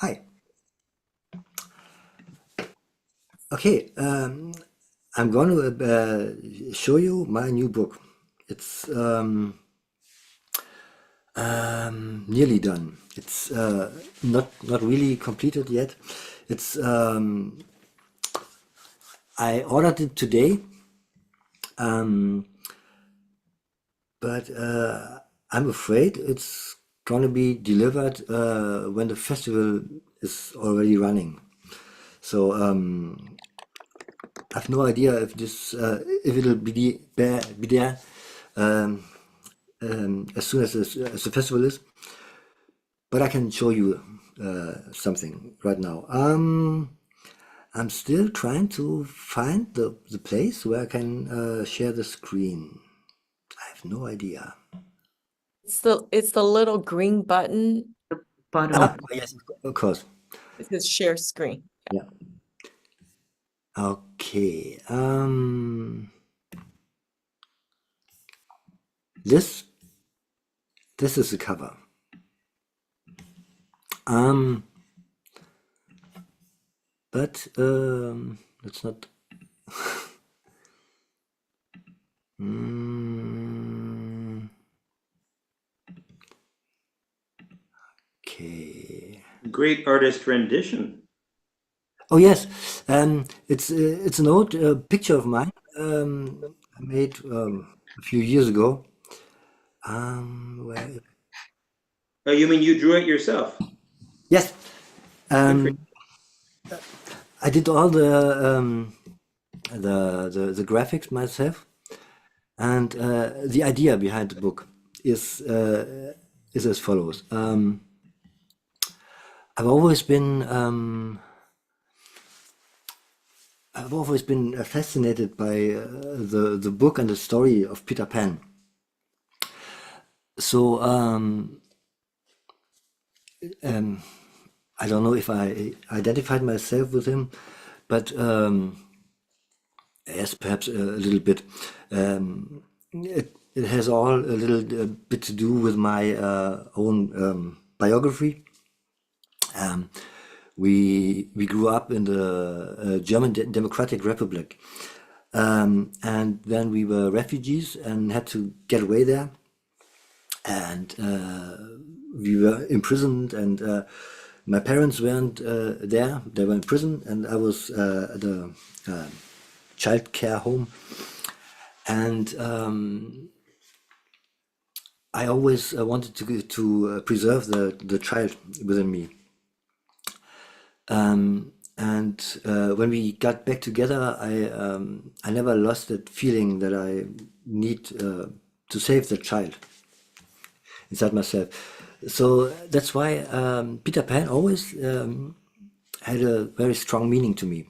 Hi. Okay, I'm going to show you my new book. It's nearly done. It's not really completed yet. It's I ordered it today, but I'm afraid it's going to be delivered when the festival is already running. So I have no idea if it'll be there as soon as the festival is. But I can show you something right now. I'm still trying to find the place where I can share the screen. I have no idea. It's the little green button. Ah, Bottom. yes, of course. It says share screen. Yeah. Okay. This this is the cover. Um, but it's not. Mm, okay. Great artist rendition. Oh yes, it's an old picture of mine I made a few years ago. Where, Oh, you mean you drew it yourself? yes, Good for um, I did all the graphics myself, and the idea behind the book is uh, is as follows. I've always been I've always been fascinated by the book and the story of Peter Pan. So I don't know if I identified myself with him, but yes, perhaps a little bit. It has all a little bit to do with my own biography. Um, we grew up in the German Democratic Republic, and then we were refugees and had to get away there, and we were imprisoned, and my parents weren't there; they were in prison, and I was at a child care home, and I always wanted to preserve the child within me. And when we got back together, I never lost that feeling that I need to save the child inside myself. So that's why Peter Pan always had a very strong meaning to me.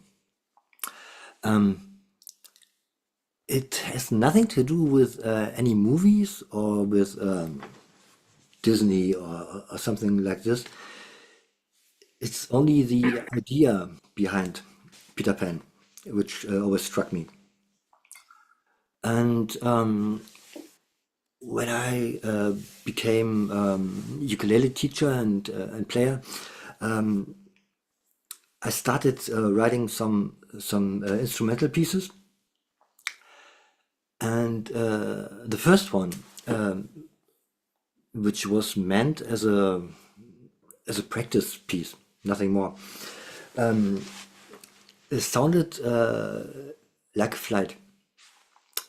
It has nothing to do with any movies or with Disney or something like this. It's only the idea behind Peter Pan, which always struck me. And when I became ukulele teacher and player, I started writing some instrumental pieces, and the first one, which was meant as a practice piece, nothing more. It sounded like a flight,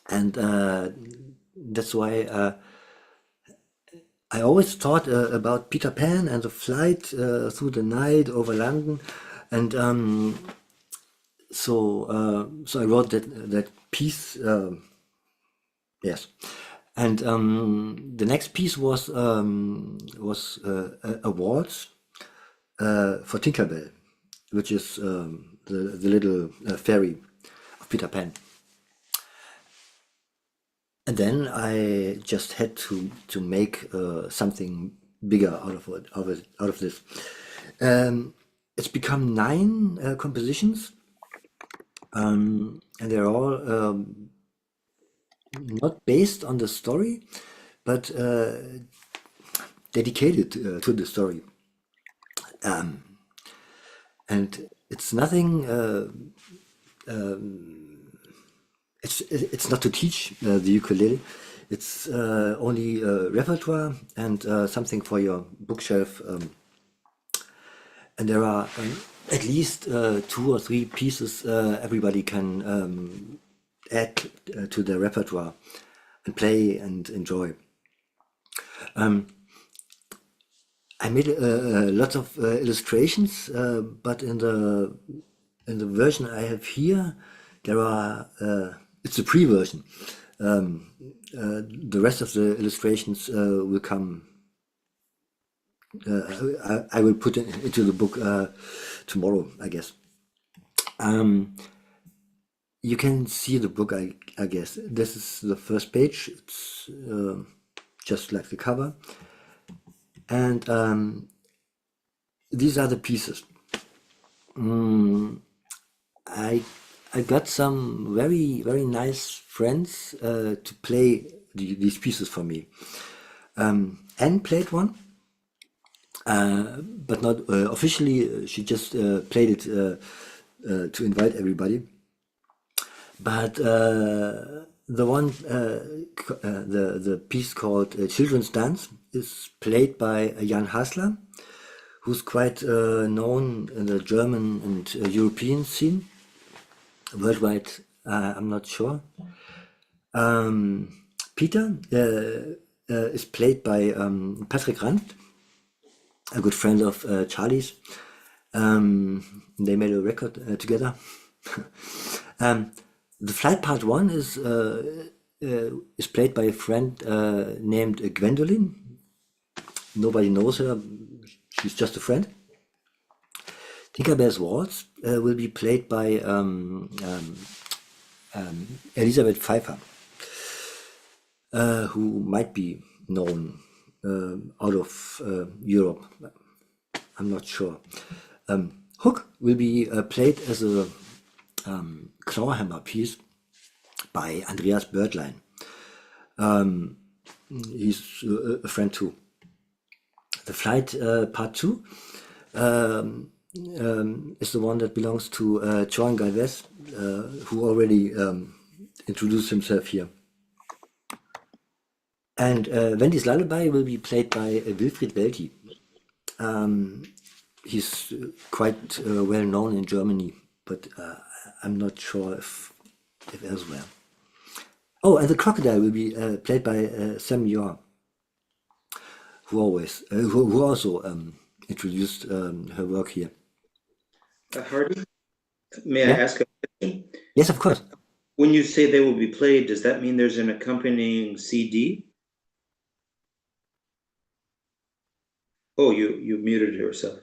and that's why I always thought about Peter Pan and the flight through the night over London, and so I wrote that piece. Yes, and the next piece was a waltz for Tinkerbell, which is the little fairy of Peter Pan. And then I just had to make something bigger out of this. It's become nine compositions, and they're all not based on the story, but dedicated to the story. and it's nothing. It's not to teach the ukulele. It's only repertoire and something for your bookshelf. And there are at least 2 or 3 pieces everybody can add to their repertoire and play and enjoy. I made lots of illustrations, but in the version I have here, there are it's a pre-version. The rest of the illustrations will come. I will put it into the book tomorrow, I guess. You can see the book, I guess. This is the first page. It's just like the cover. And these are the pieces. I got some very, very nice friends to play these pieces for me. Anne played one, but not officially. She just played it to invite everybody. But the one, the piece called Children's Dance is played by Jan Hasler, who's quite known in the German and European scene. Worldwide, I'm not sure. Peter is played by Patrick Ranft, a good friend of Charlie's. They made a record together. The flight part 1 is played by a friend named Gwendoline. Nobody knows her. She's just a friend. Tinkerbell's Waltz will be played by Elisabeth Pfeiffer, who might be known out of Europe. I'm not sure. Hook will be played as a clawhammer piece by Andreas Birdlein. He's a friend too. The flight part 2 is the one that belongs to Joan Galvez, who already introduced himself here. And Wendy's Lullaby will be played by Wilfried Welti. He's quite well known in Germany, but I'm not sure if elsewhere. Oh, and the Crocodile will be played by Sam Muir, who also introduced her work here. Hardy, may I ask a question? Yes, of course. When you say they will be played, does that mean there's an accompanying CD? Oh, you muted yourself.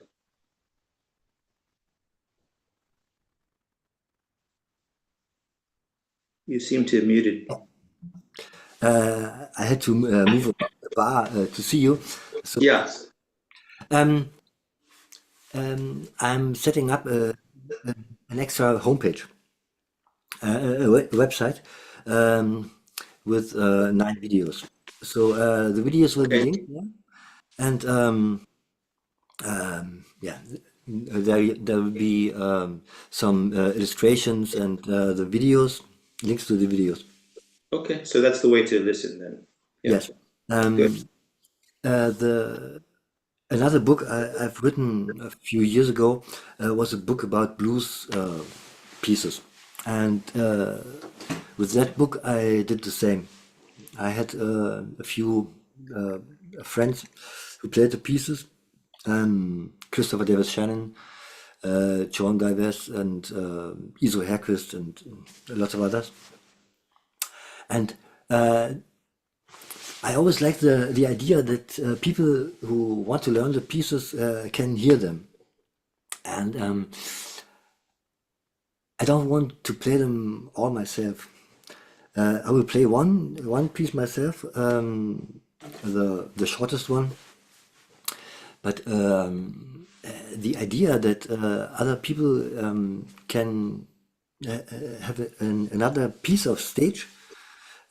You seem to have muted. I had to move a bar to see you. So, Yes. I'm setting up an extra homepage, a website with 9 videos. So the videos will be linked there, and yeah, there will be some illustrations and the videos, links to the videos. Okay, so that's the way to listen then. Yeah. Yes. Another book I've written a few years ago was a book about blues pieces, and with that book I did the same. I had a few friends who played the pieces, Christopher Davis Shannon, Joan Galvez, and Iso Herquist, and lots of others. And I always like the idea that people who want to learn the pieces can hear them, and I don't want to play them all myself. I will play one piece myself, the shortest one, but the idea that other people can have another piece of stage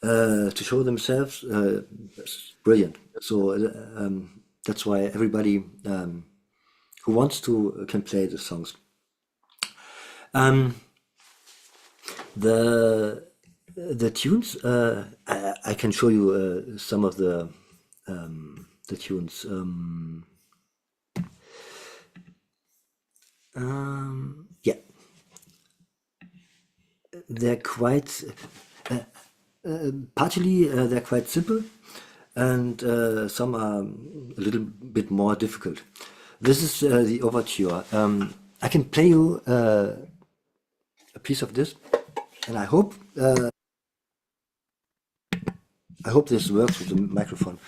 to show themselves is brilliant. So that's why everybody who wants to can play the songs. Um, the tunes. I can show you some of the tunes. Yeah, they're quite. Partially, they're quite simple, and some are a little bit more difficult. This is the overture. I can play you a piece of this, and I hope this works with the microphone.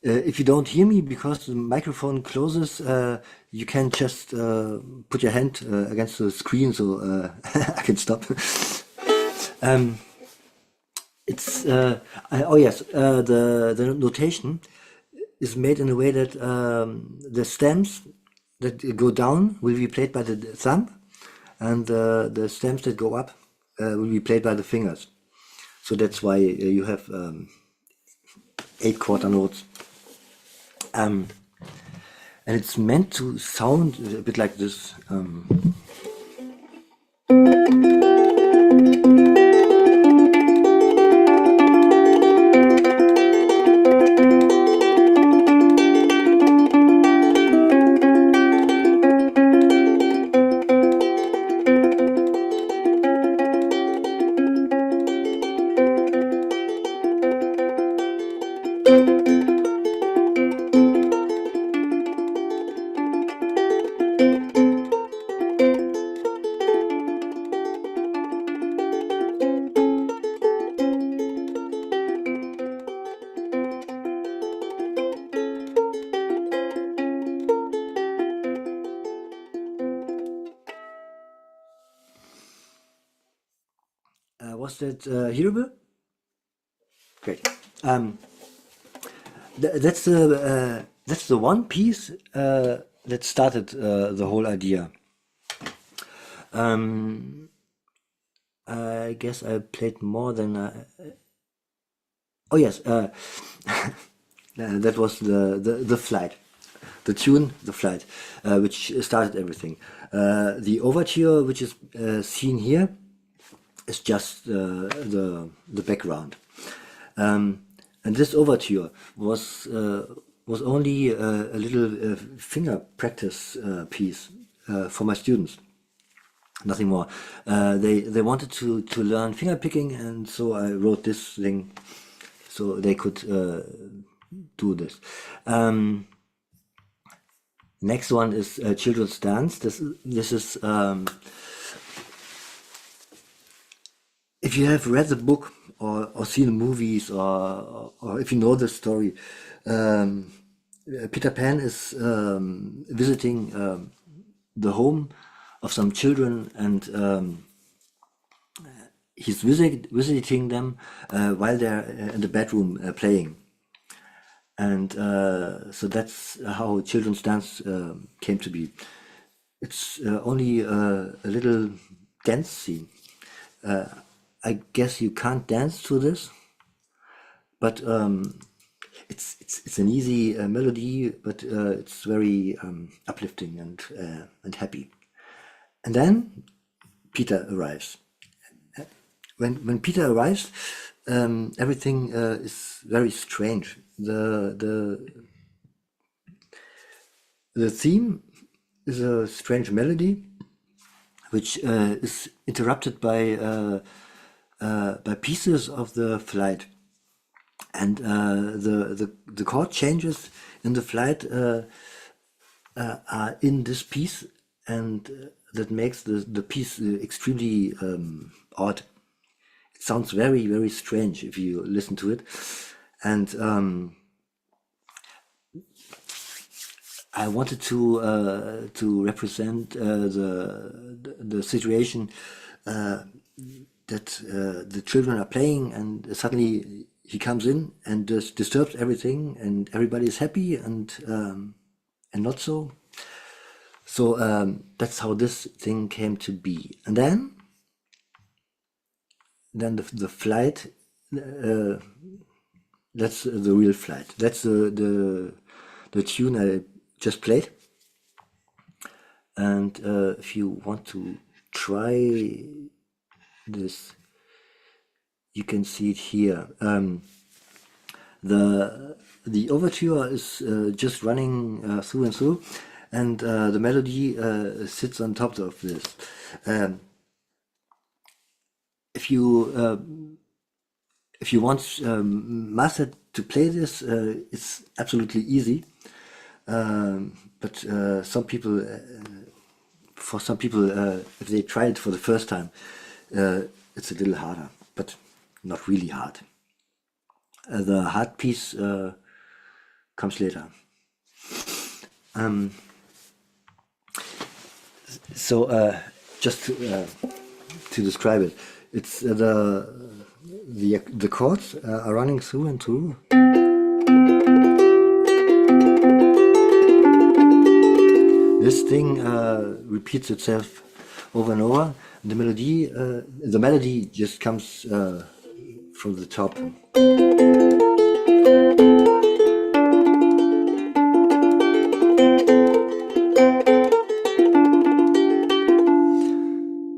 If you don't hear me because the microphone closes, you can just put your hand against the screen so I can stop. It's oh yes, the notation is made in a way that the stems that go down will be played by the thumb, and the stems that go up will be played by the fingers. So that's why you have 8 quarter notes. And it's meant to sound a bit like this. Was that hearable? Great. That's the one piece that started the whole idea. I guess I played more than. Oh yes, that was the flight, the tune, the flight, which started everything. The overture, which is seen here, is just the background. And this overture was only a little finger practice piece for my students. Nothing more. They wanted to learn finger picking, and so I wrote this thing so they could do this. Next one is children's dance. This is if you have read the book or seen the movies or if you know the story, Peter Pan is visiting the home of some children, and he's visiting them while they're in the bedroom playing. And so that's how children's dance came to be. It's only a little dance scene. I guess you can't dance to this, but it's an easy melody, but it's very uplifting and happy. And then Peter arrives. When Peter arrives, everything is very strange. The theme is a strange melody, which is interrupted by pieces of the flight, and the chord changes in the flight are in this piece, and that makes the piece extremely odd. It sounds very, very strange if you listen to it, and I wanted to represent the situation that the children are playing, and suddenly he comes in and just disturbs everything, and everybody is happy and not so. So that's how this thing came to be. And then the flight, that's the real flight. That's the tune I just played. And if you want to try this, you can see it here. The overture is just running through and through, and the melody sits on top of this. If you want master to play this, it's absolutely easy. But for some people, if they try it for the first time, it's a little harder, but not really hard. The hard piece comes later. Just to describe it, it's the chords are running through and through. This thing repeats itself over and over. The melody just comes from the top.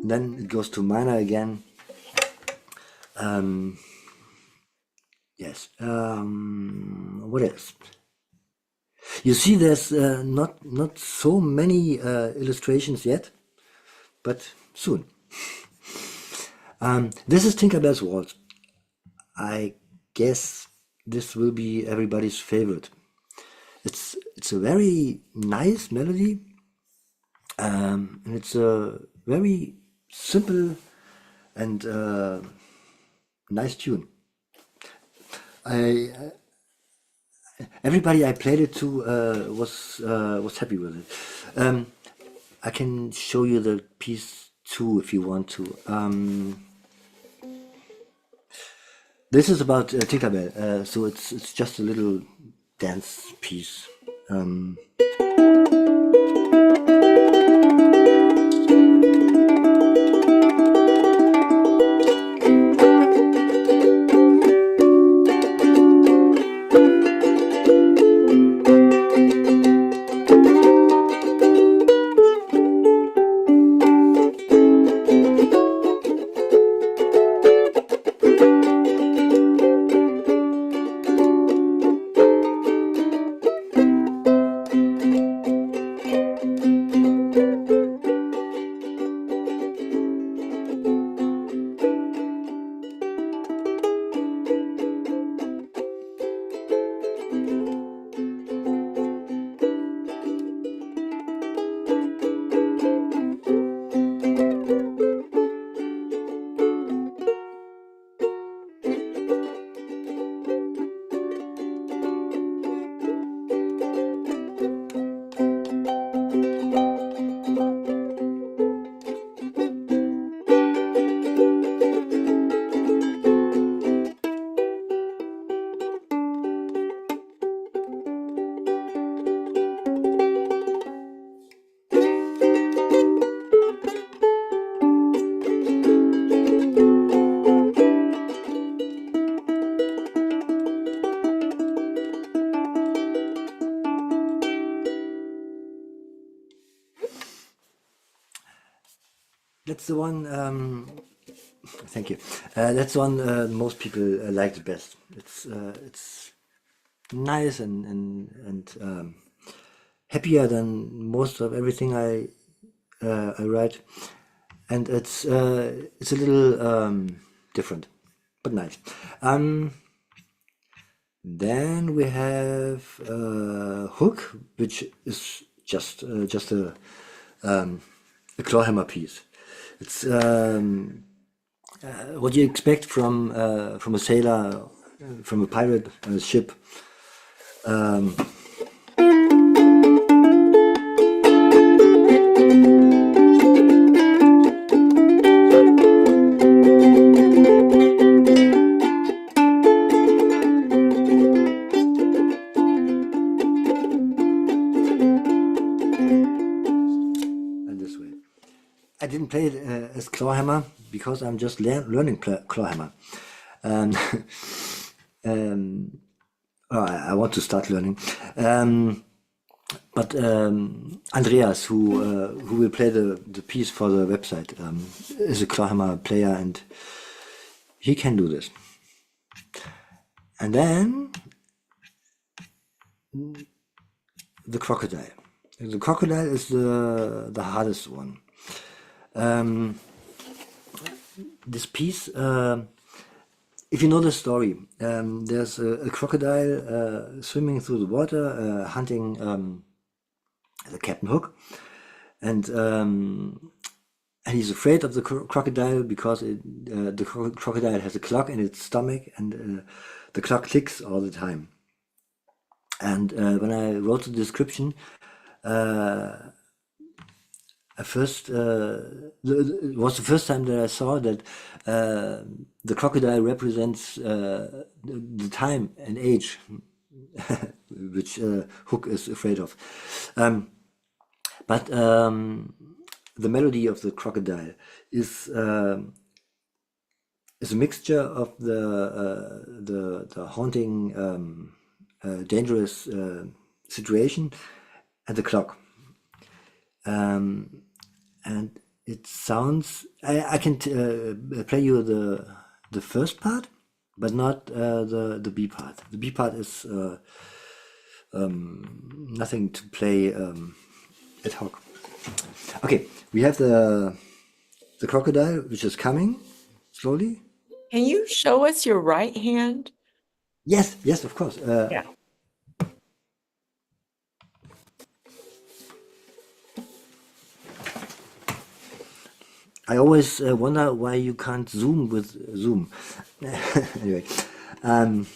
Then it goes to minor again. Yes. What else? You see, there's not so many illustrations yet, but soon. This is Tinkerbell's waltz. I guess this will be everybody's favorite. It's a very nice melody, and it's a very simple and nice tune. Everybody I played it to was happy with it. I can show you the piece too if you want to. This is about Tinkerbell, so it's just a little dance piece. That's the one. Thank you. That's the one most people like the best. It's nice and happier than most of everything I write, and it's a little different, but nice. Then we have Hook, which is just a clawhammer piece. It's what you expect from a sailor, from a pirate on a ship. I didn't play it as clawhammer because I'm just learning clawhammer. I want to start learning. but Andreas, who will play the piece for the website, is a clawhammer player, and he can do this. And then the crocodile. The crocodile is the hardest one. This piece, if you know the story, there's a crocodile swimming through the water, hunting the Captain Hook, and he's afraid of the crocodile because the crocodile has a clock in its stomach, and the clock ticks all the time. And when I wrote the description, it was the first time that I saw that the crocodile represents the time and age which Hook is afraid of. But the melody of the crocodile is a mixture of the haunting, dangerous situation and the clock. And it sounds. I can play you the first part, but not the B part. The B part is nothing to play ad hoc. Okay, we have the crocodile, which is coming slowly. Can you show us your right hand? Yes, yes, of course. Yeah. I always wonder why you can't zoom with Zoom. Anyway, and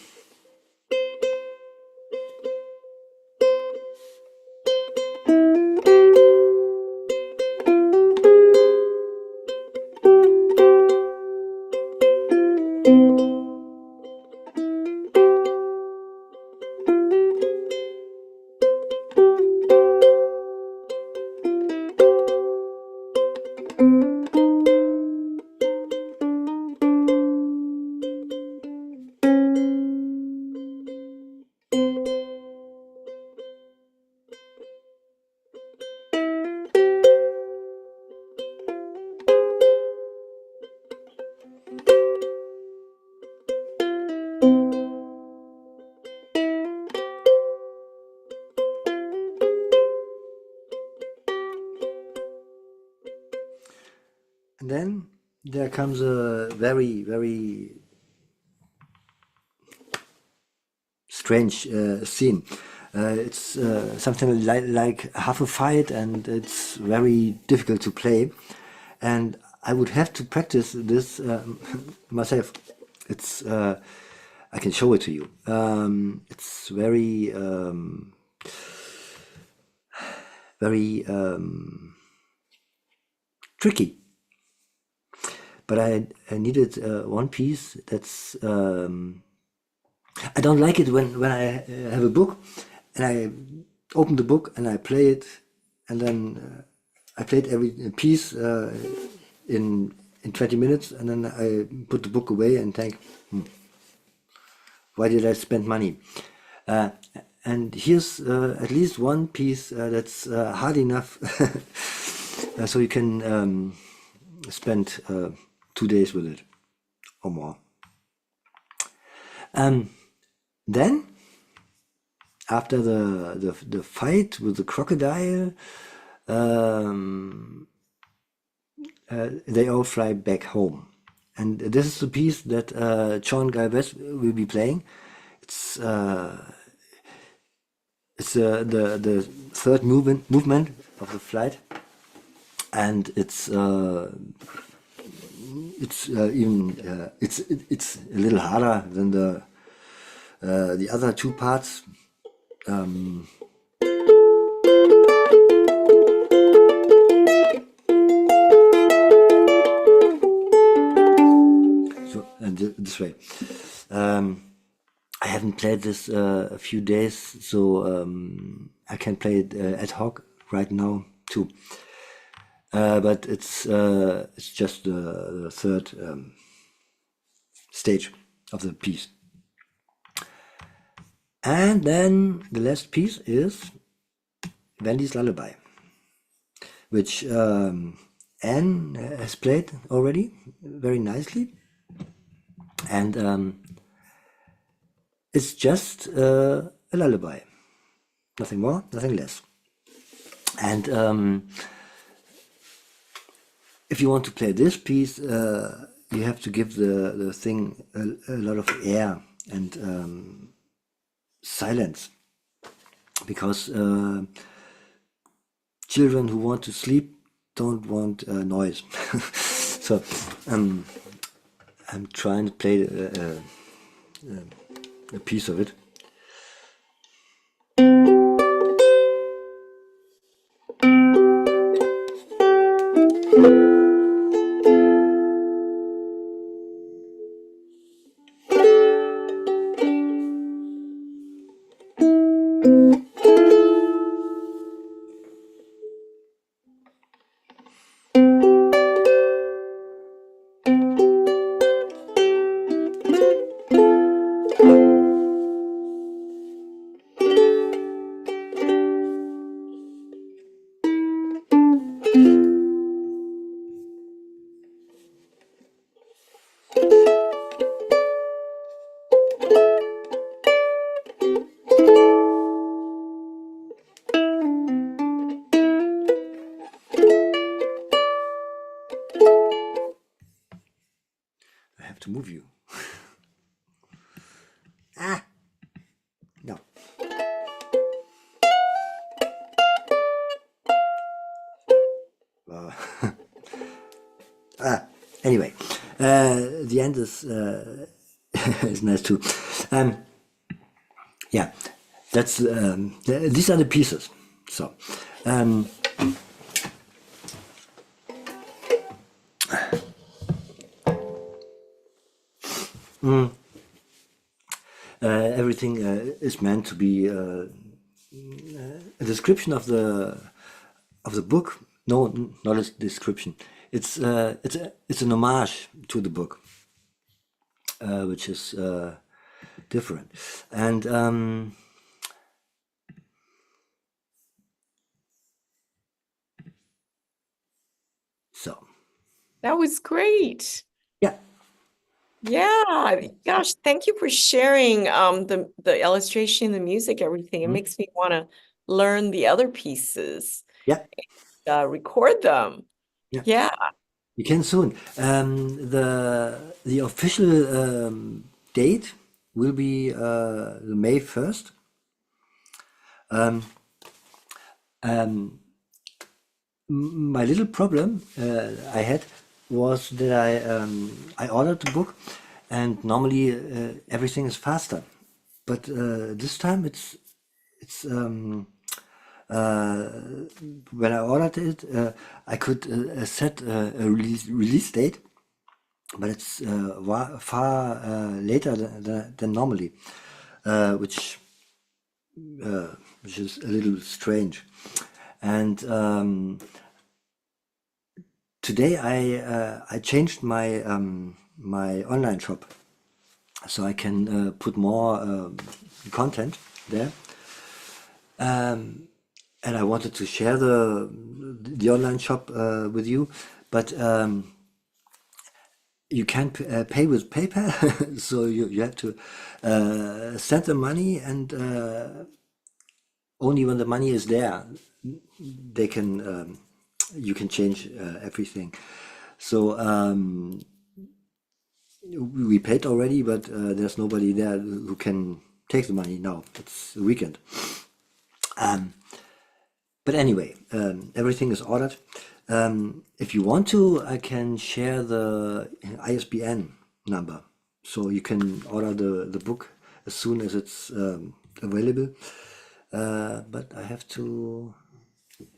then there comes a very, very strange scene. It's something like half a fight, and it's very difficult to play. And I would have to practice this myself. It's I can show it to you. It's very very tricky. But I needed one piece that's. I don't like it when I have a book and I open the book and I play it, and then I played every piece in 20 minutes, and then I put the book away and think, why did I spend money? And here's at least one piece that's hard enough so you can spend 2 days with it or more. Then, after the fight with the crocodile, they all fly back home, and this is the piece that John Guy West will be playing. It's the third movement of the flight, and it's a little harder than the other two parts. So, and this way. I haven't played this a few days, so I can play it ad hoc right now too. But it's just the third stage of the piece. And then the last piece is Wendy's Lullaby, which Anne has played already very nicely, and it's just a lullaby, nothing more, nothing less. And if you want to play this piece, you have to give the thing a lot of air and silence, because children who want to sleep don't want noise. So I'm trying to play a piece of it. I have to move you. Ah, no. Anyway, the end is is nice too. Yeah, that's these are the pieces. So everything is meant to be a description of the book. No, not a description. It's an homage to the book, which is different. And so That was great. yeah, Yeah, gosh, thank you for sharing the illustration, the music, everything. It makes me want to learn the other pieces, yeah, record them. yeah. Yeah. You can soon. The official date will be May 1st. My little problem I had was that I ordered the book, and normally everything is faster, but this time it's when I ordered it, I could set a release date, but it's far later than normally, which is a little strange. And today I changed my my online shop, so I can put more content there. And I wanted to share the online shop with you, but you can't pay with PayPal, so you have to send the money, and only when the money is there, they can you can change everything. So we paid already, but there's nobody there who can take the money now. It's the weekend. But anyway, everything is ordered. If you want to, I can share the ISBN number, so you can order the book as soon as it's available. But I have to,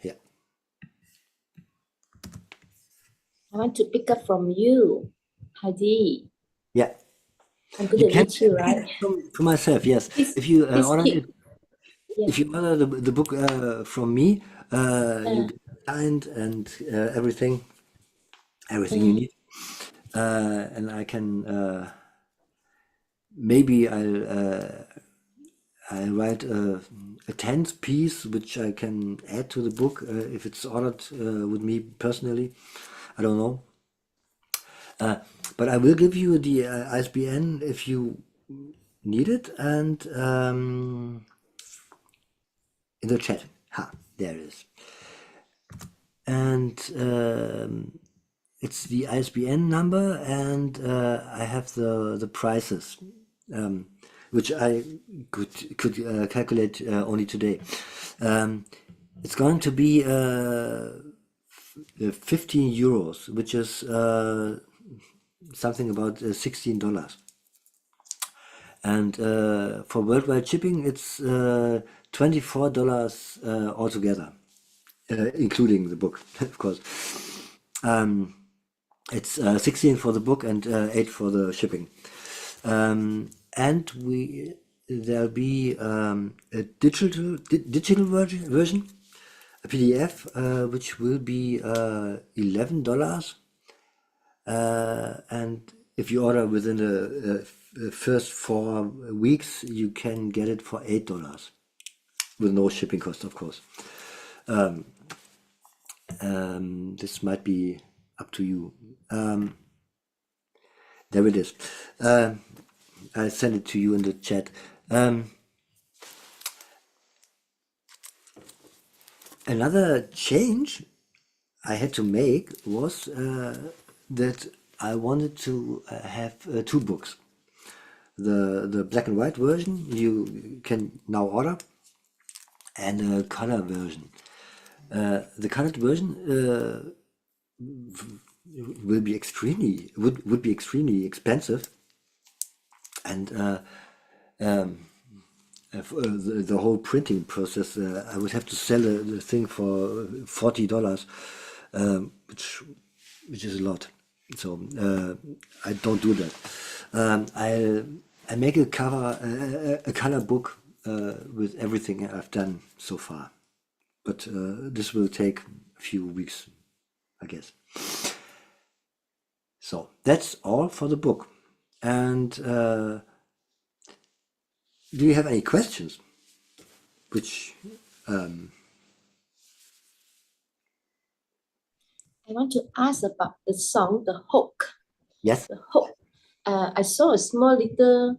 yeah. I want to pick up from you, Hardy. Yeah, I'm going you to can meet you, pick right? it from myself. Yes, Please, if you please order keep. it, Yeah. if you order the book from me, you get signed and everything you need, and I can maybe I write a 10th piece which I can add to the book if it's ordered with me personally. I don't know. But I will give you the ISBN if you need it, and in the chat. Ha, there it is. And it's the ISBN number, and I have the prices, which I could calculate only today. It's going to be 15 euros, which is something about $16. And for worldwide shipping, it's $24 altogether, including the book, of course. It's 16 for the book and 8 for the shipping. And there'll be a digital version, a PDF, which will be $11. And if you order within the first 4 weeks, you can get it for $8 with no shipping cost, of course. This might be up to you. There it is. I send it to you in the chat. Another change I had to make was that I wanted to have 2 books. The black and white version you can now order, and a color version. The colored version would be extremely expensive, and the whole printing process, I would have to sell the thing for $40, which is a lot. So I don't do that. I make a color book with everything I've done so far, but this will take a few weeks, I guess. So that's all for the book. And do you have any questions? Which I want to ask about the song, the hook. yes? The hook. I saw a small little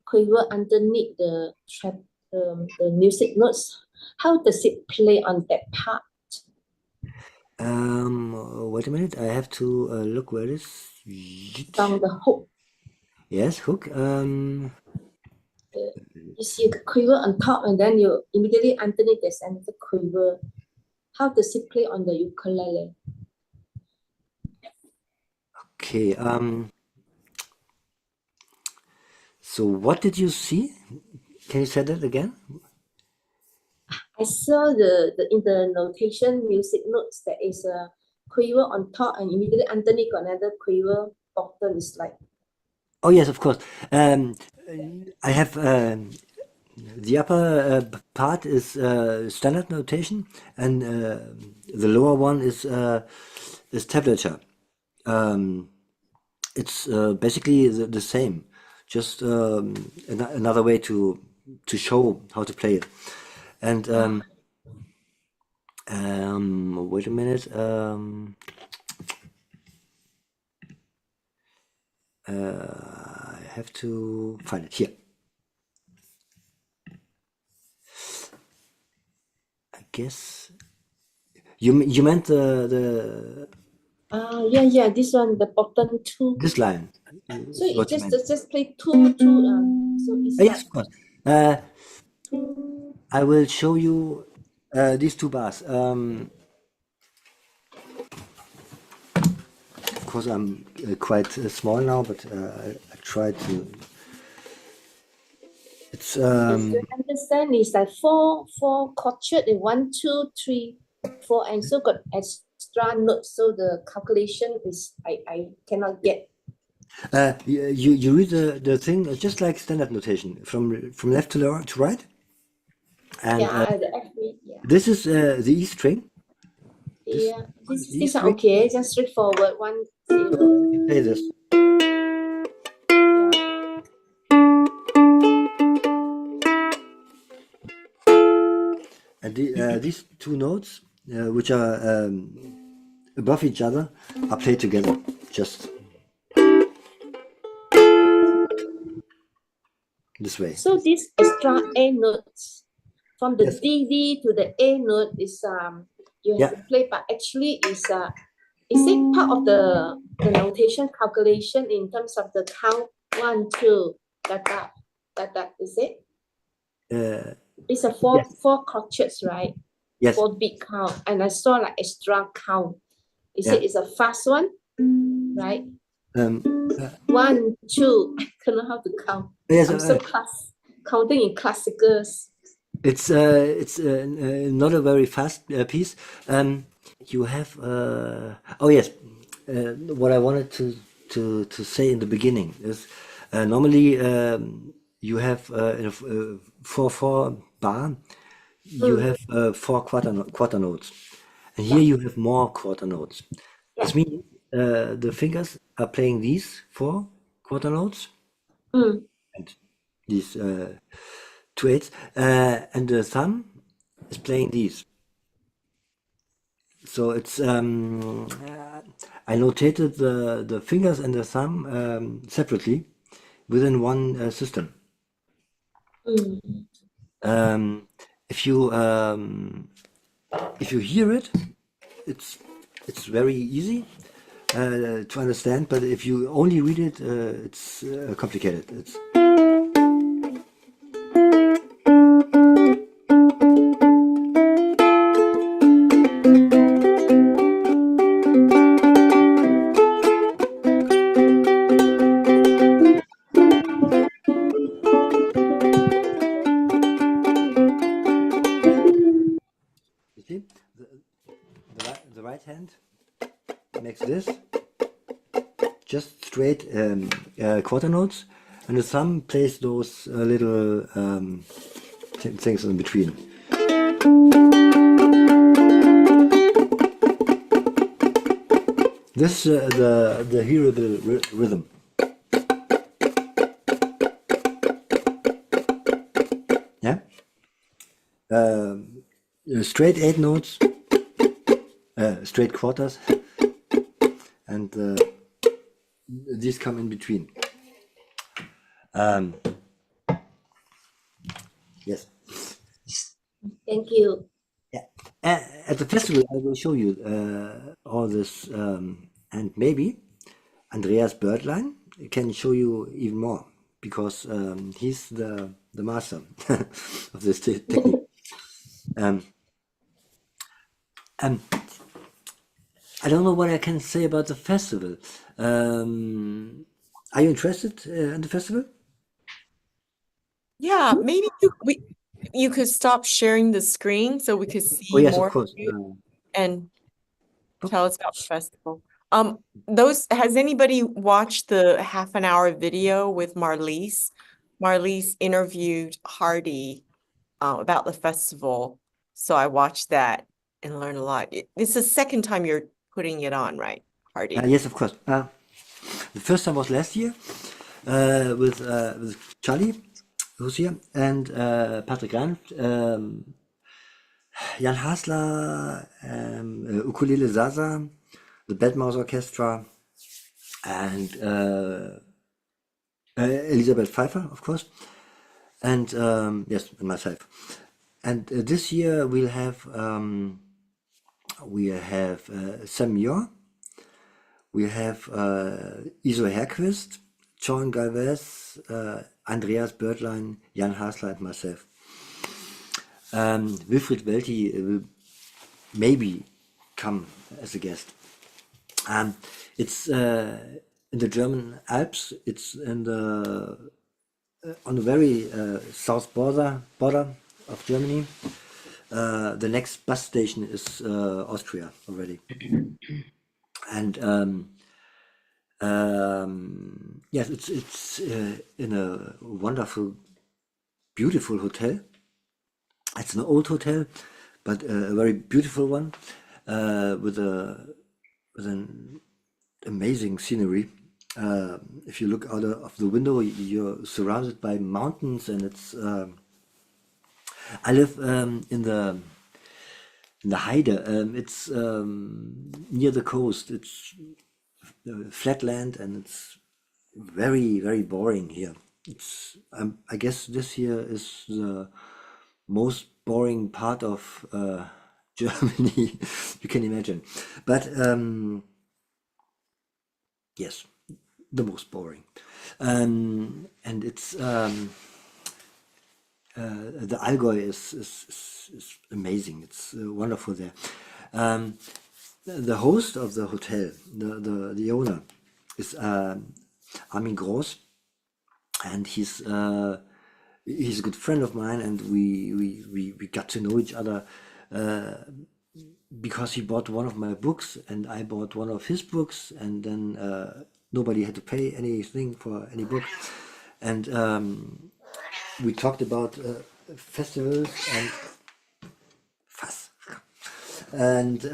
quiver underneath the track, the music notes. How does it play on that part? Wait a minute. I have to look where it is. Song, the hook. Yes, hook. You see the quiver on top, and then you immediately underneath there's another quiver. How does it play on the ukulele? Okay. So what did you see? Can you say that again? I saw the in the notation music notes there is a quiver on top, and immediately underneath got another quiver bottom. Is like Oh yes, of course. I have the upper part is standard notation, and the lower one is tablature. It's basically the same, just another way to show how to play it. And wait a minute. I have to find it here. I guess you meant the yeah, this one, the bottom two. this line. So it What you meant. just play two. So it's Yes, of like course. I will show you these 2 bars. Of course, I'm quite small now, but I try to. It's I understand it's like four chord and 1, 2, 3, 4, and so got extra notes. So the calculation is I cannot get. you read the thing just like standard notation from left to right, and Yeah, the F beat, yeah. this is the E string. Yeah, E this are string. okay. Just straightforward 1, 0. You play this. Yeah. these two notes, which are above each other, are played together. Just this way. So this extra A notes from the Yes. D to the A note is you have Yeah. to play, but actually is it part of the notation calculation in terms of the count 1, 2, that is it? It's a four Yes. crotchets, right? Yes. 4 beat count, and I saw like extra count. Is Yeah. it is a fast one, right? Um, 1, 2. I don't know how to count. yes. I'm so counting in classicals. It's not a very fast piece. You have oh yes. What I wanted to say in the beginning is normally you have in a 4/4 bar you have 4 quarter notes, and here you have more quarter notes. This means the fingers are playing these 4 quarter notes Mm. and these 2 eighths, and the thumb is playing these. So it's I notated the fingers and the thumb separately within one system. Mm. Um, if you hear it, it's very easy to understand. But if you only read it, it's complicated. It's you see the right hand makes this just straight quarter notes, and the thumb plays those little things in between. This is the hearable rhythm. Yeah. Straight 8 notes, straight quarters, and these come in between. Yes. Thank you. Yeah. At the festival, I will show you all this, and maybe Andreas Birdlein can show you even more because he's the master of this technique. I don't know what I can say about the festival. Are you interested in the festival? Yeah, maybe you could stop sharing the screen so we could Oh see yes, more of course. of you and Oh. tell us about the festival. Has anybody watched the half an hour video with Marlise? Marlise interviewed Hardy about the festival. So I watched that and learned a lot. This is the second time you're putting it on, right, Hardy? Yes, of course. The first time was last year with Charlie, who's here, and Patrick Rand, Jan Hasler, Ukulele Zaza, the Bedmouse Orchestra, and Elisabeth Pfeiffer, of course, and yes, and myself. And this year we have Sam Muir, we have Iso Herquist, John Galvez, Andreas Birdlein, Jan Hasler, and myself. Wilfried Welti will maybe come as a guest. It's in the German Alps. It's in the on the very south border of Germany. The next bus station is Austria already, and yes, it's in a wonderful, beautiful hotel. It's an old hotel, but a very beautiful one with an amazing scenery. If you look out of the window, you're surrounded by mountains, and it's. I live in the in the Heide. It's near the coast. It's flat land, and it's very, very boring here. It's I guess this here is the most boring part of Germany you can imagine. But yes, the most boring. And it's the Allgäu is amazing. It's wonderful there. The host of the hotel, the owner, is Armin Groß, and he's a good friend of mine, and we got to know each other because he bought one of my books and I bought one of his books, and then nobody had to pay anything for any book, and we talked about festivals and fuss, and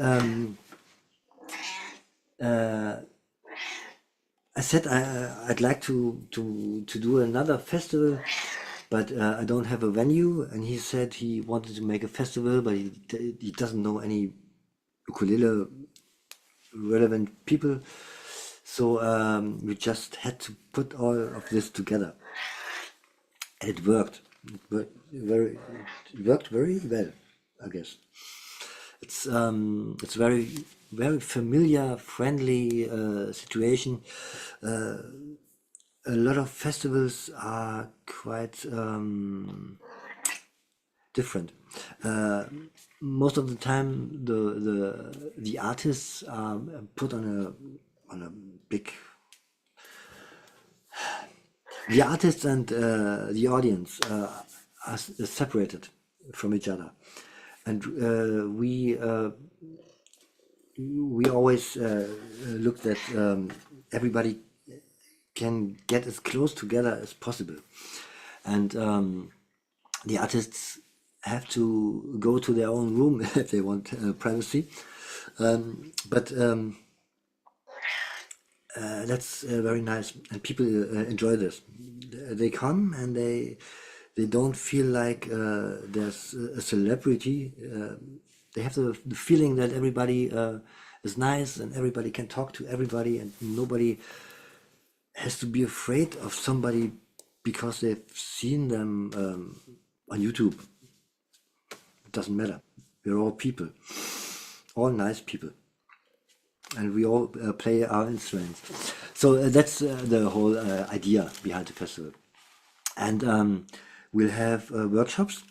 I said I'd like to do another festival, but I don't have a venue. And he said he wanted to make a festival, but he doesn't know any ukulele relevant people. So we just had to put all of this together, and it worked. It worked very well, I guess. It's very, very familiar, friendly situation. A lot of festivals are quite different. Most of the time, the artists are put on a big. The artists and the audience are separated from each other, and we always looked at everybody can get as close together as possible, and the artists have to go to their own room if they want privacy, but that's very nice, and people enjoy this. They come and they don't feel like there's a celebrity. They have the feeling that everybody is nice and everybody can talk to everybody, and nobody has to be afraid of somebody because they've seen them on YouTube. It doesn't matter. We're all people, all nice people, and we all play our instruments. So that's the whole idea behind the festival. And we'll have workshops.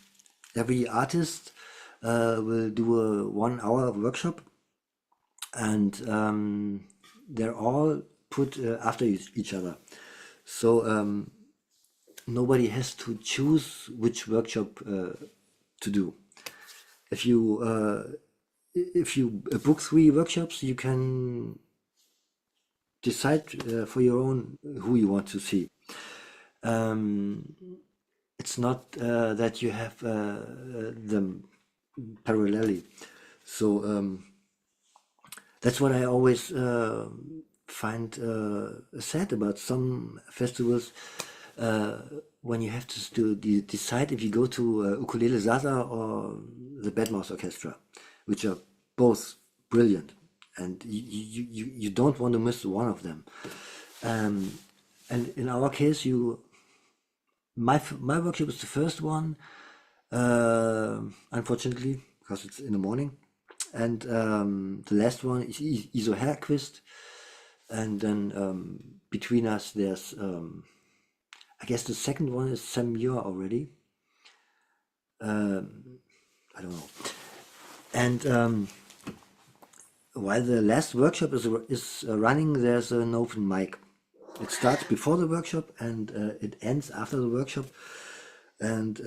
Every artist will do a 1 hour workshop, and they're all put after each other. So nobody has to choose which workshop to do. If you book 3 workshops, you can decide for your own who you want to see. It's not that you have them parallelly. So that's what I always find sad about some festivals, when you have to decide if you go to Ukulele Zaza or the Bedmouse Orchestra, which are both brilliant, and you don't want to miss one of them. And in our case, my workshop is the first one, unfortunately, because it's in the morning, and the last one is Iso Herquist, and then between us there's I guess the second one is Sam Muir already. I don't know. And while the last workshop is running, there's an open mic. It starts before the workshop and it ends after the workshop. And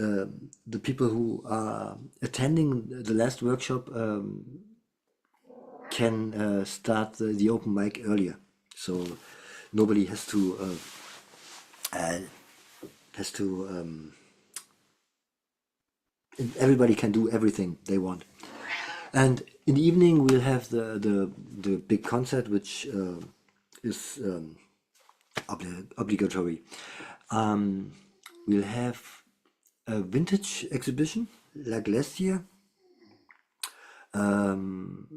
the people who are attending the last workshop can start the open mic earlier. So nobody has to everybody can do everything they want. And in the evening we'll have the big concert, which is obligatory. We'll have a vintage exhibition like last year. Um,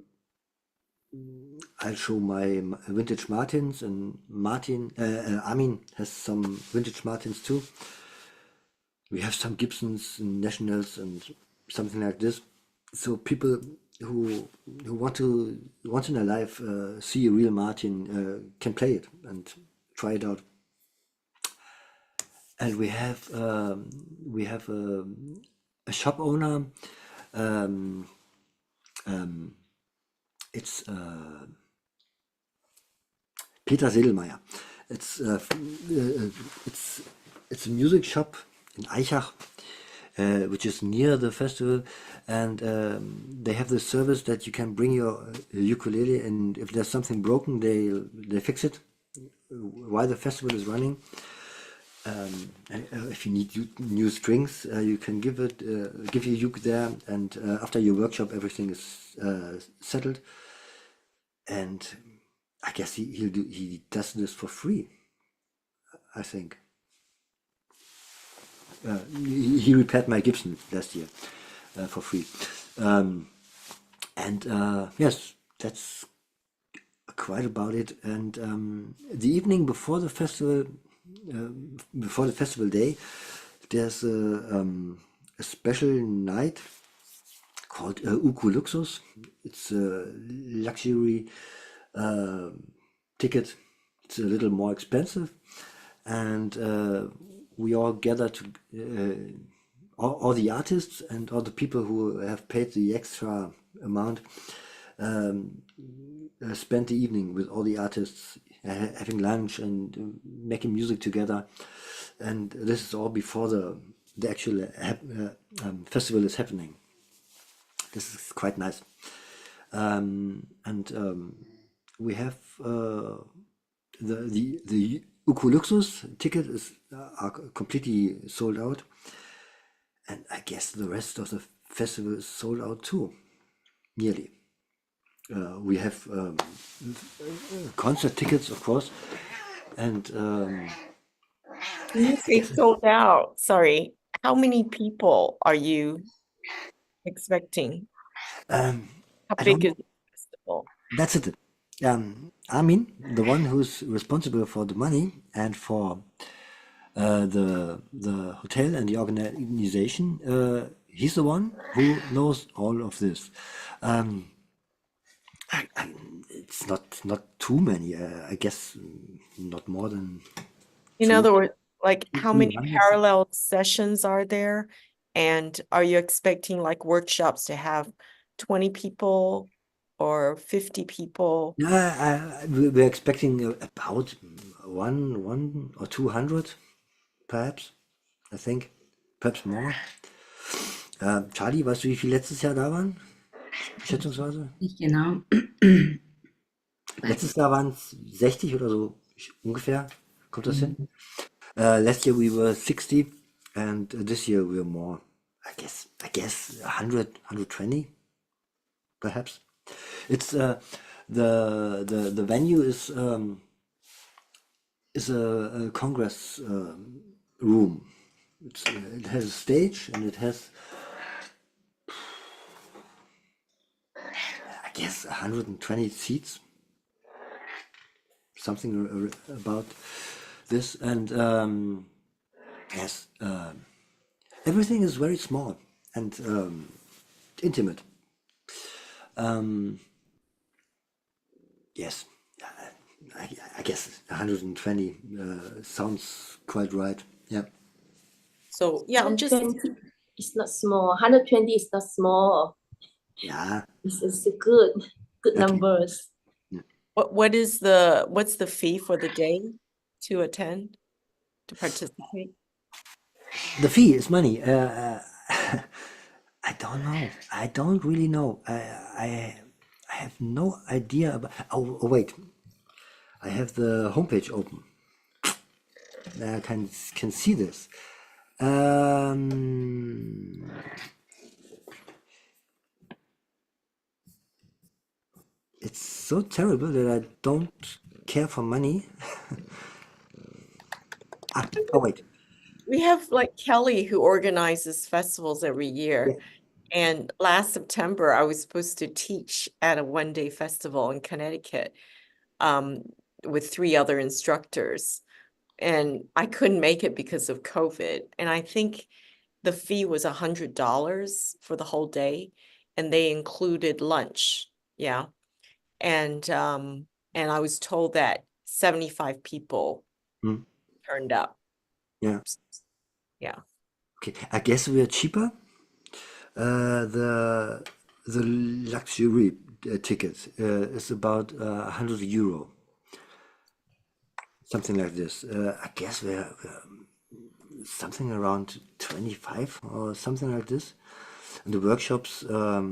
I'll show my vintage Martins, and Armin has some vintage Martins too. We have some Gibsons and Nationals and something like this. So people who want to once in their life see a real Martin can play it and try it out. And we have a shop owner. Um, it's Peter Sedelmeier. It's it's a music shop in Eichach, which is near the festival, and they have the service that you can bring your ukulele, and if there's something broken, they fix it while the festival is running. And, if you need new strings, you can give your uke there, and after your workshop, everything is settled. And I guess he does this for free. I think he repaired my Gibson last year for free. Yes, that's quite about it. And the evening before the festival day, there's a special night called Luxus. It's a luxury ticket. It's a little more expensive, and we all gather to all the artists and all the people who have paid the extra amount spend the evening with all the artists, having lunch and making music together. And this is all before the actual festival is happening. This is quite nice. We have the Luxus ticket are completely sold out, and I guess the rest of the festival is sold out too, nearly. We have concert tickets, of course, and When you say sold out, sorry, how many people are you expecting? um, How I big don't. is the festival? That's it. Armin, the one who's responsible for the money and for the hotel and the organization, he's the one who knows all of this. Um, it's not too many. I guess not more than In two, other words, like how many 300. parallel sessions are there? And are you expecting like workshops to have 20 people or 50 people? Yeah, we're expecting about one or 200, perhaps. I think, perhaps more. Charlie, weißt du, wie viele letztes Jahr da waren? Schätzungsweise? Nicht genau. Letztes Jahr waren es 60 oder so, ungefähr. Kommt das hin? Last year we were 60, and this year we're more. I guess 100, 120, perhaps. It's the venue is a congress room. It has a stage, and it has, I guess, 120 seats, something about this. And yes, everything is very small and intimate. Yes, I guess 120 sounds quite right. Yeah. So yeah, I'm just 120 is not small. 120 is not small. Yeah. It's a good Okay. numbers. what's the fee for the day to attend, to participate? The fee is money. I don't know. I don't really know. I have no idea about. Oh, wait. I have the homepage open. I can see this. It's so terrible that I don't care for money. Oh, wait. We have like Kelly who organizes festivals every year. Yeah. And last September, I was supposed to teach at a one-day festival in Connecticut with 3 other instructors. And I couldn't make it because of COVID. And I think the fee was $100 for the whole day, and they included lunch. Yeah. And I was told that 75 people Hmm. turned up. Yeah. Yeah. Okay. I guess we are cheaper. The luxury ticket is about €100, something like this. I guess we're something around 25 or something like this. And the workshops, I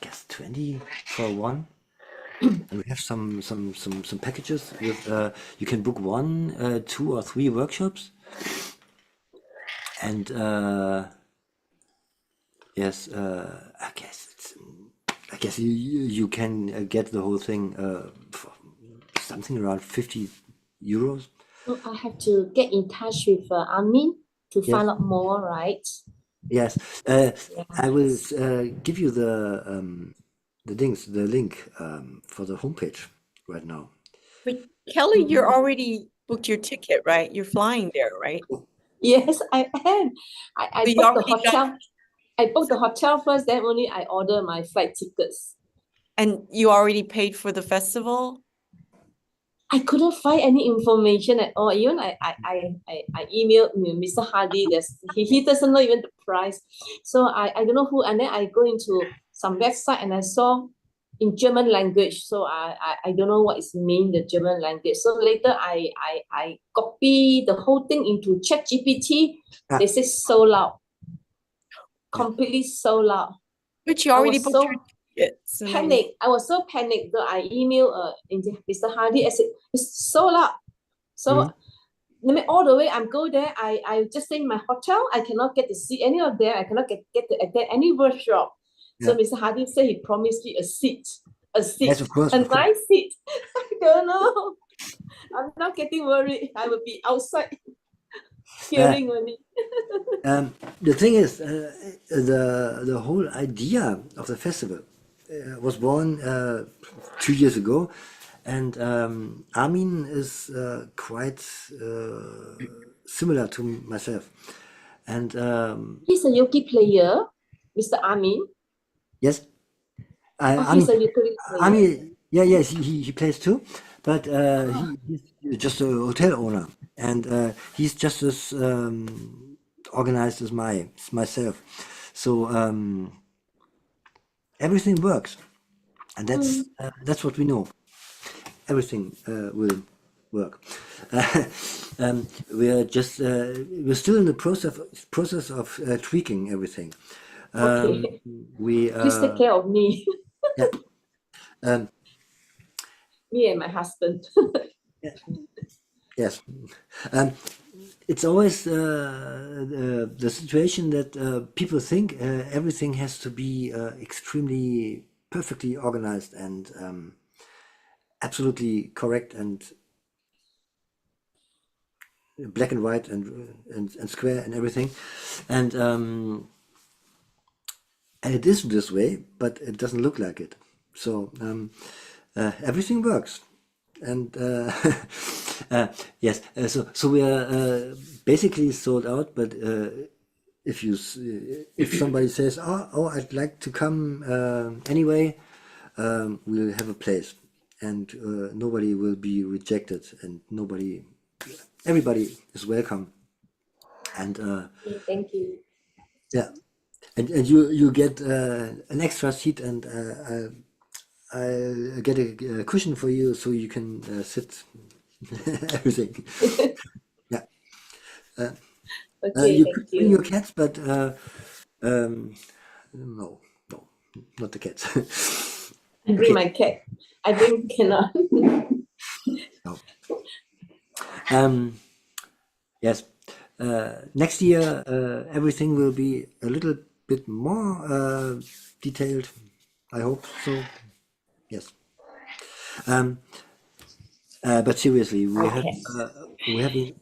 guess 20 for one. And we have some packages with you can book 1, 2, or 3 workshops. And yes, I guess you can get the whole thing for something around €50. So I have to get in touch with Amin to Yes. find out more, right? Yes, I will give you the link for the homepage right now. But Kelly, you're already booked your ticket, right? You're flying there, right? Yes, I am. I So you booked the already got- hotel. I booked the hotel first, then only I order my flight tickets. And you already paid for the festival? I couldn't find any information at all. Even I emailed Mr. Hardy. He doesn't know even the price. So I don't know who. And then I go into some website and I saw in German language. So I don't know what is mean the German language. So later I copy the whole thing into ChatGPT. Ah. They say sold out. Completely sold out. But you I already was booked so your tickets. and everything. panic. I was so panicked that I emailed Mr. Hardy. I said, it's sold out. So all the way I'm go there. I just stay in my hotel. I cannot get to see any of them. I cannot get to attend any workshop. So Yeah. Mr. Hardy said he promised me a seat. Yes, of course. A Of course. nice seat. I don't know. I'm not getting worried. I will be outside hearing only. The thing is, the whole idea of the festival was born 2 years ago, and Armin is quite similar to myself, and He's a ukulele player, Mr. Amin. yes, He's a ukulele player. Armin, yes, he plays too, but he's just a hotel owner, and he's just as organized as myself. So everything works, and that's what we know. Everything will work. We are just we're still in the process of tweaking everything. Okay. We Please take care of me. yeah, Me and my husband. yes. It's always the situation that people think everything has to be extremely perfectly organized and absolutely correct and black and white and square and everything, and it is this way, but it doesn't look like it. So everything works. And yes, so we are basically sold out. But if somebody says, "Oh, I'd like to come anyway," we'll have a place, and nobody will be rejected, and everybody is welcome. And Okay, thank you. yeah, and you get an extra seat, and I'll get a cushion for you so you can sit. Everything. Yeah. Okay, You thank could bring you. your cats, but no, not the cats. I bring my cat. I bring cannot. No. Yes. Next year, everything will be a little bit more detailed. I hope so. Yes. But seriously, we have Okay. we having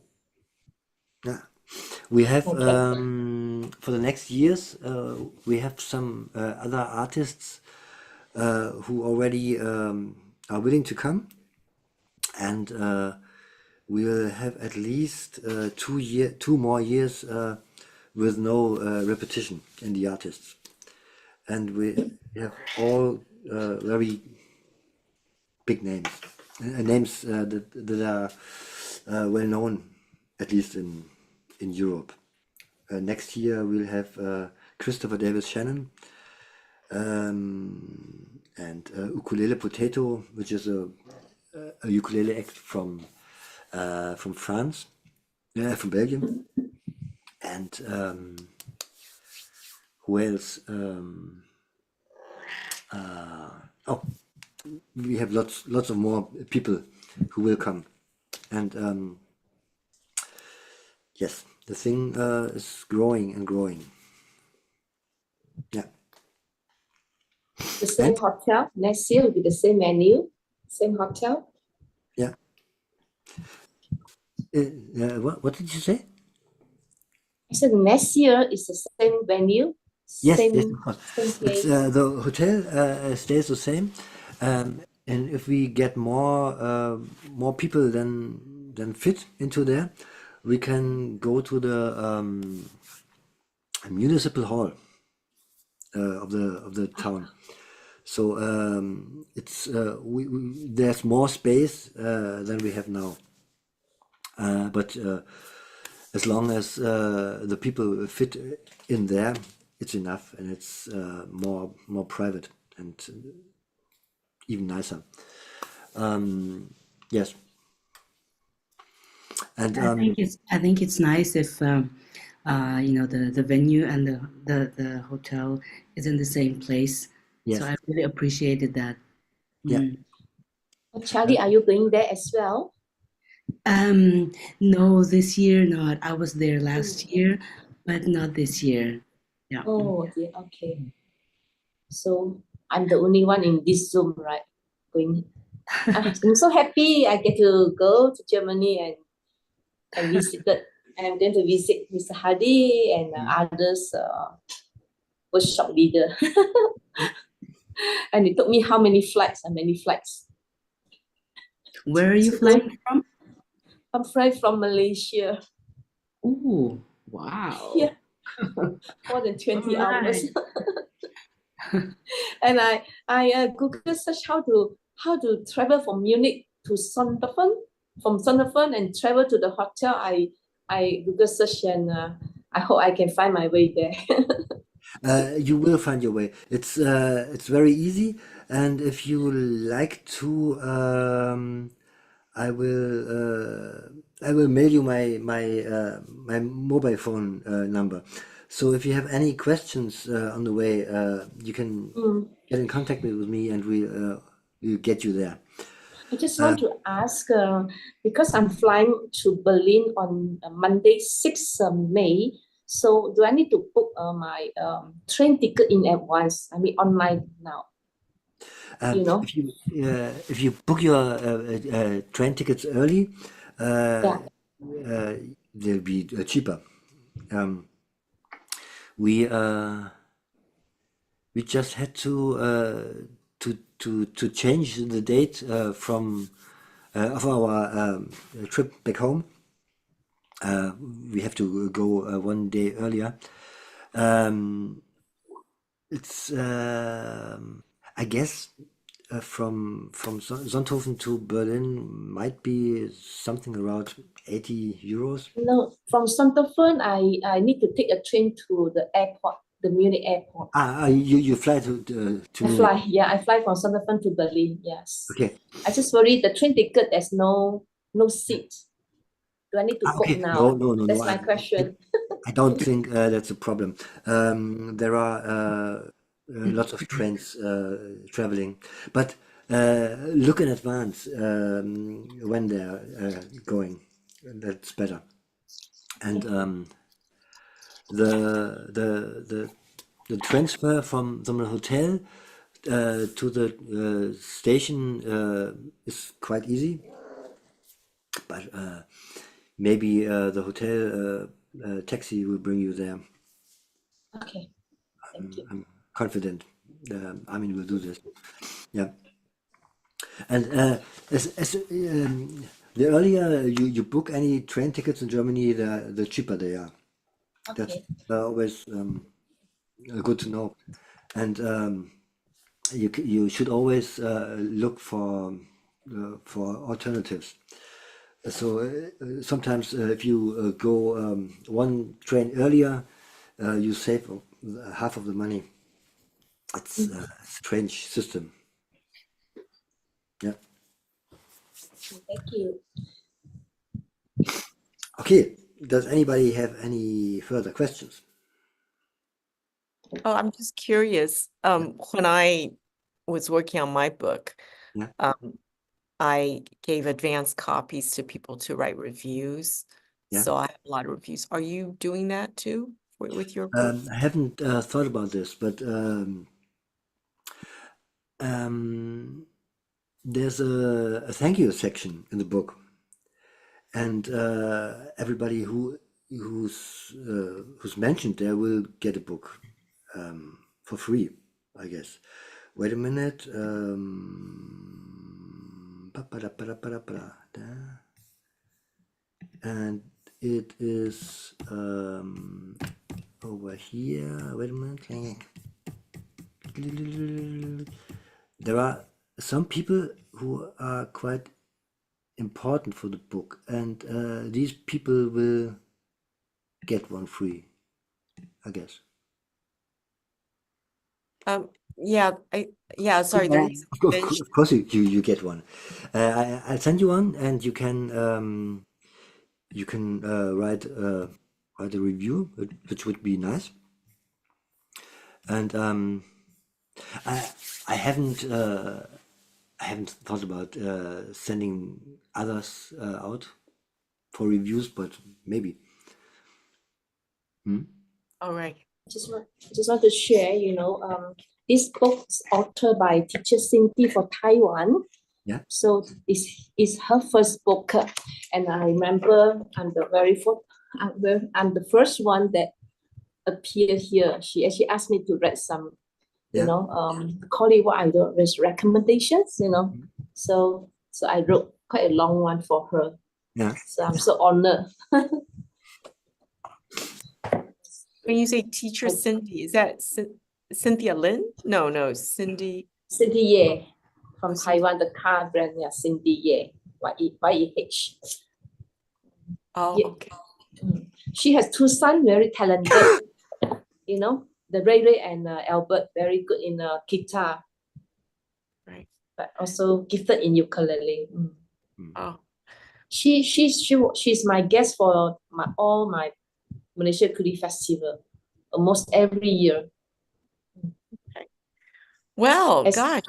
We have Okay. for the next years we have some other artists who already are willing to come, and we'll have at least 2 more years with no repetition in the artists, and we have all very big names, names that are well known, at least in Europe. Next year we'll have Christopher Davis Shannon and Ukulele Potato, which is a ukulele act from France, from Belgium, and who else? Oh, we have lots of more people who will come, and yes, the thing is growing and growing. Yeah. The same And hotel next year will be the same menu, same hotel. yeah, what did you say? I said next year is the same venue, Yes, yes, same of course. same It's place. the hotel stays the same, and if we get more people than fit into there, we can go to the municipal hall of the town. So it's there's more space than we have now, but as long as the people fit in there, it's enough, and it's more private and even nicer. Yes, and I think it's nice if the venue and the hotel is in the same place. yes, So I really appreciated that. yeah. Oh, Charlie, are you going there as well? No, this year not. I was there last year, but not this year. Yeah. Oh dear, okay. So I'm the only one in this Zoom, right? Going. I'm so happy I get to go to Germany and visited. I'm going to visit Mr. Hardy and others workshop leader. And it took me how many flights and many flights. Where are you flying from? I'm flying from Malaysia. Oh, wow. Yeah. More than 20 All hours. right. And I Google search how to travel from Munich to Sonderfeld, from Sonderfeld and travel to the hotel. I Google search and I hope I can find my way there. You will find your way. It's very easy, and if you like to, I will mail you my mobile phone number. So if you have any questions on the way, you can get in contact with me, and we'll get you there. I just want to ask, because I'm flying to Berlin on Monday, 6th May. So do I need to book my train ticket in advance? I mean, online now. You know? If you book your train tickets early, Yeah. they'll be cheaper. We just had to change the date from of our trip back home. We have to go 1 day earlier. It's I guess from Sonthofen to Berlin might be something around 80 euros. No, from Sonderfeld, I need to take a train to the airport, the Munich airport. You fly to I Munich. fly, yeah, I fly from Sonderfeld to Berlin, yes. Okay. I just worry the train ticket, there's no seat. Do I need to book Okay. now? No. That's my question. I don't think that's a problem. There are lots of trains traveling, but look in advance when they're going. That's better. And the transfer from the hotel to the station is quite easy, but maybe the hotel taxi will bring you there. Okay, thank you. I'm confident. Armin will do this. Yeah. And the earlier you book any train tickets in Germany, the cheaper they are. That's Okay, always good to know. And you should always look for alternatives. So sometimes if you go one train earlier, you save half of the money. It's a strange system. Yeah. thank you. Okay. Does anybody have any further questions? Oh, I'm just curious. When I was working on my book, Yeah. I gave advanced copies to people to write reviews. Yeah. So I have a lot of reviews. Are you doing that too with your book? I haven't thought about this, but there's a thank you section in the book, and everybody who's mentioned there will get a book for free, I guess. Wait a minute. And it is over here. Wait a minute. There are some people who are quite important for the book, and these people will get one free, I guess. Yeah, sorry, the reason I mentioned Of course you get one. I'll send you one, and you can write a review, which would be nice. And I haven't thought about sending others out for reviews, but maybe. all right. Just want to share, this book's authored by teacher Cindy for Taiwan. Yeah. So it's her first book, and I remember I'm the first one that appeared here. She actually asked me to write some, call it what I do, recommendations, So I wrote quite a long one for her. Yeah. So I'm so honored. When you say teacher Cindy, is that Cynthia Lin? No, Cindy. Cindy Ye from Cindy. Taiwan, the car brand, yeah, Cindy Ye, Y-E-H. Oh, Yeah. okay. She has two sons, very talented. The Ray and Albert, very good in guitar. Right. But also gifted in ukulele. Oh, She's my guest for all my Malaysia Ukulele Festival, almost every year. well, gosh.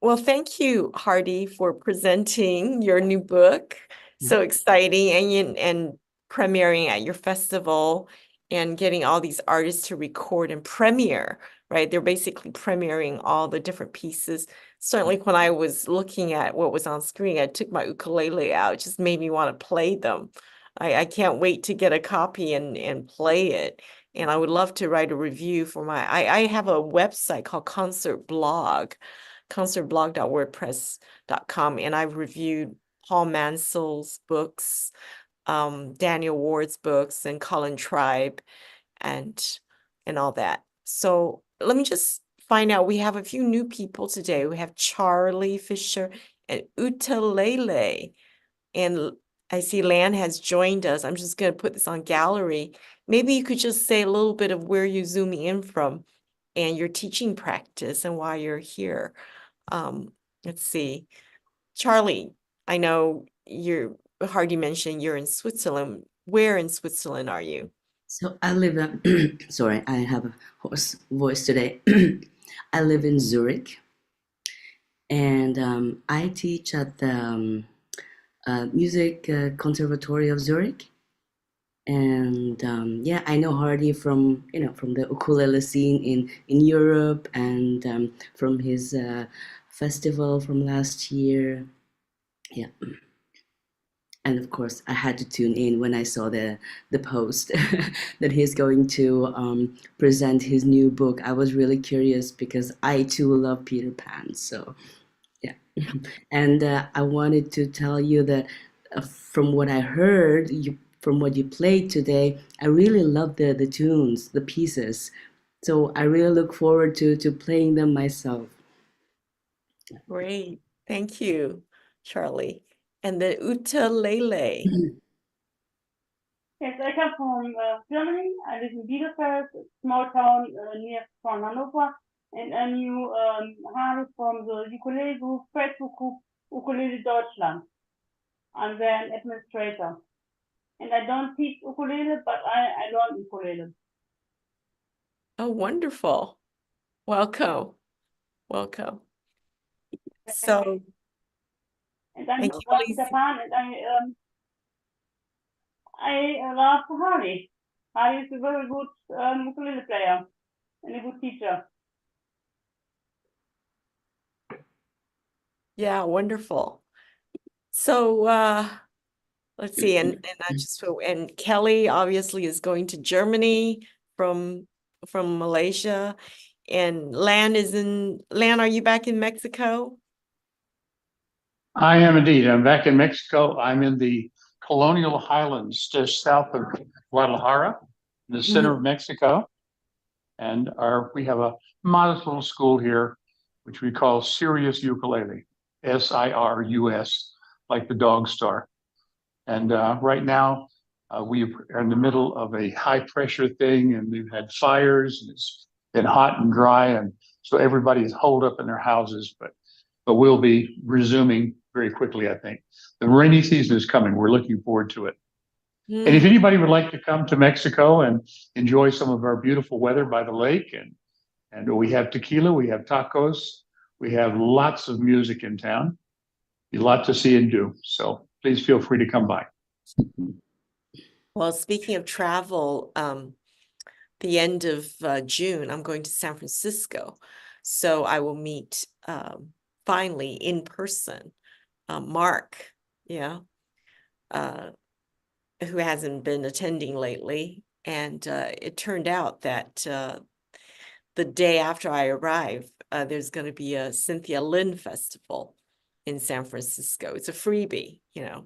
Well, thank you, Hardy, for presenting your new book. So exciting, and premiering at your festival and getting all these artists to record and premiere, right? They're basically premiering all the different pieces. Certainly when I was looking at what was on screen, I took my ukulele out. It just made me want to play them. I can't wait to get a copy and play it. And I would love to write a review for I have a website called concertblog.wordpress.com, and I've reviewed Paul Mansell's books, Daniel Ward's books, and Colin Tribe, and all that. So let me just find out. We have a few new people today. We have Charlie Fisher and Ute Lele, and I see Lan has joined us. I'm just going to put this on gallery. Maybe you could just say a little bit of where you're zooming in from and your teaching practice and why you're here. Let's see. Charlie, I know Hardy mentioned you're in Switzerland. Where in Switzerland are you? So I live sorry, I have a hoarse voice today. I live in Zurich, and I teach at the Music Conservatory of Zurich. And yeah, I know Hardy from the ukulele scene in Europe, and from his festival from last year. Yeah. And of course, I had to tune in when I saw the post that he's going to present his new book. I was really curious because I too love Peter Pan. So yeah, and I wanted to tell you that from what I heard, from what you played today, I really love the tunes, the pieces. So I really look forward to playing them myself. Great. Thank you, Charlie. And then Ute Lele. Yes, I come from Germany. I live in Bielefeld, a small town near from Hannover, and I knew Hardy from the ukulele group, Facebook group Ukulele Deutschland. I'm their administrator. And I don't teach ukulele, but I learn ukulele. Oh, wonderful. Welcome. Welcome. So, And I'm thank you, from Elise. Japan, and I love Hardy. Hardy is a very good ukulele player and a good teacher. Yeah, wonderful. So, let's see, and Kelly obviously is going to Germany from Malaysia, and Lan, are you back in Mexico? I am indeed. I'm back in Mexico. I'm in the colonial highlands just south of Guadalajara, in the center of Mexico. And we have a modest little school here, which we call Sirius Ukulele, SIRUS, like the dog star. And right now, we are in the middle of a high pressure thing, and we've had fires, and it's been hot and dry, and so everybody's holed up in their houses, but we'll be resuming very quickly, I think. The rainy season is coming. We're looking forward to it. And if anybody would like to come to Mexico and enjoy some of our beautiful weather by the lake, and we have tequila, we have tacos, we have lots of music in town, a lot to see and do. So please feel free to come by. Well, speaking of travel, the end of June, I'm going to San Francisco. So I will meet finally in person Mark, who hasn't been attending lately. And it turned out that the day after I arrive, there's going to be a Cynthia Lynn festival in San Francisco. It's a freebie,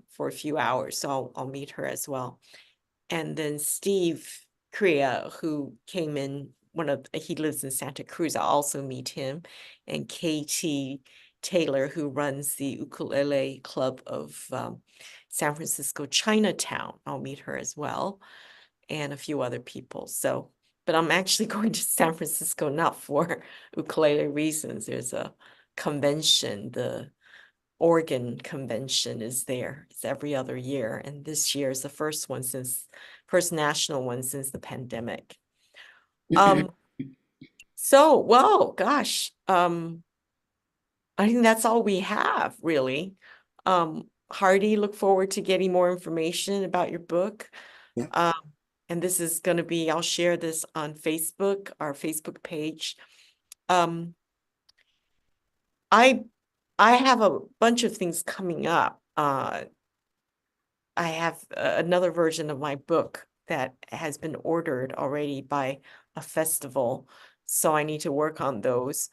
for a few hours. So I'll meet her as well. And then Steve Crea, who came in, he lives in Santa Cruz. I'll also meet him. And KT Taylor, who runs the ukulele club of San Francisco Chinatown. I'll meet her as well, and a few other people. So, but I'm actually going to San Francisco not for ukulele reasons. There's a convention, the Oregon convention is there. It's every other year, and this year is the first national one since the pandemic. So, well, gosh, I think that's all we have, really. Hardy, look forward to getting more information about your book. Yeah. And this is going to be, I'll share this on Facebook, our Facebook page. I have a bunch of things coming up. I have another version of my book that has been ordered already by a festival, so I need to work on those.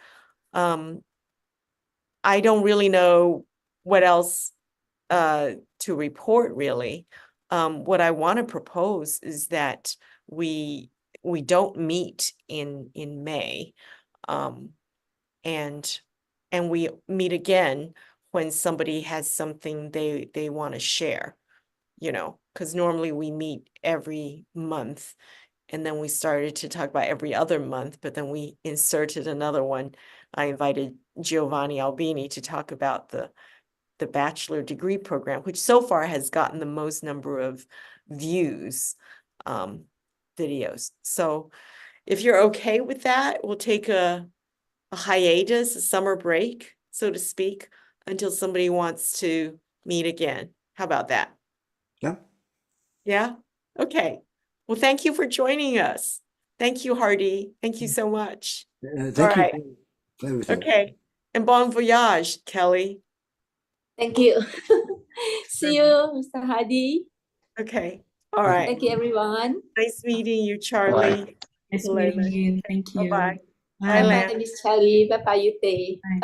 I don't really know what else to report, really. What I want to propose is that we don't meet in May, and we meet again when somebody has something they want to share, because normally we meet every month, and then we started to talk about every other month, but then we inserted another one. I invited Giovanni Albini to talk about the bachelor degree program, which so far has gotten the most number of views, videos. So if you're okay with that, we'll take a hiatus, a summer break, so to speak, until somebody wants to meet again. How about that? Yeah. Yeah? Okay. Well, thank you for joining us. Thank you, Hardy. Thank you so much. Thank All you right. for everything. Okay. And bon voyage, Kelly. Thank you. See you, Mr. Hardy. Okay, all right. Thank you, everyone. Nice meeting you, Charlie. Nice Lele. meeting you. Thank you. Bye-bye. Bye. Bye, Bye, Lam. Miss Charlie. Bye, bye, Ute. Bye.